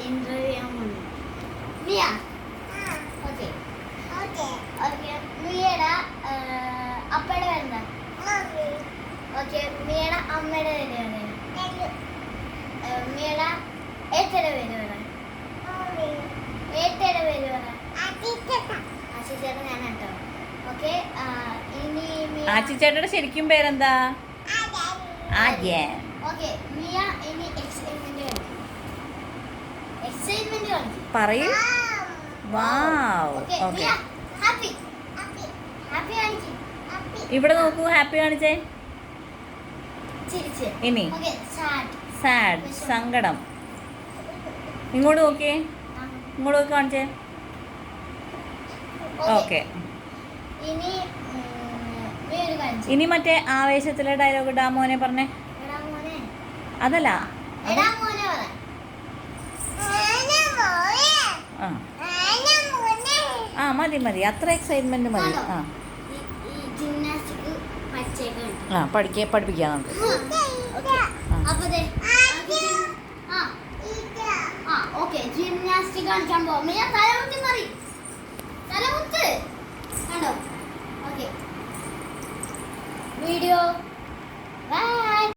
Interview ചെയ്യാൻ വന്നു. Miya okay okay മിയയുടെ അപ്പയുടെ പേരെന്താ? ഓക്കെ മിയയുടെ അമ്മയുടെ പേര് പറയാം. മിയയുടെ ഏട്ടയുടെ പേര് പറയാം. ഏട്ടയുടെ പേര് പറയാം. ആശിച്ചേട്ടൻ ഞാൻ കേട്ടോ. ഓക്കെ ഇനി ആച്ചിച്ചേട്ടയുടെ ശരിക്കും പേരെന്താ? ആര്യൻ. ഓക്കെ മിയ ഇനി എക്സൈറ്റ്മെന്റ് കളിക്കും. പറയൂ. വാവ്. ഓക്കെ ഹാപ്പി ഹാപ്പി കാണിക്കും. ഇവിടെ നോക്കൂ, ഹാപ്പി കാണിച്ചേ. ചിരിച്ച്. ഇനി ഓക്കെ സാഡ് സാഡ്, സങ്കടം. ഇങ്ങോട്ട് നോക്കിയേ, ഇങ്ങോട്ട് നോക്കി കാണിച്ചേ. ഓക്കെ ഇനി വേറൊരു കാര്യം. ഇനി മറ്റേ ആവേശത്തിലെ ഡയലോഗ് ഇടാ മോനെ പറഞ്ഞേ. എടാ മോനെ, അതല്ല, എടാ മോനെ പറ. ആ ആ മതി മതി, അത്ര എക്സൈറ്റ്മെന്റ് മതി. ആ ഈ ജിംനാസ്റ്റിക് പഠിച്ചേക്കാണ്. ആ പഠിപ്പിക്കാം നമുക്ക്. അപ്പൊ ഓക്കെ ജിംനാസ്റ്റിക് കാണിക്കാൻ പോകും. ഞാൻ തലമുട്ടി മറി.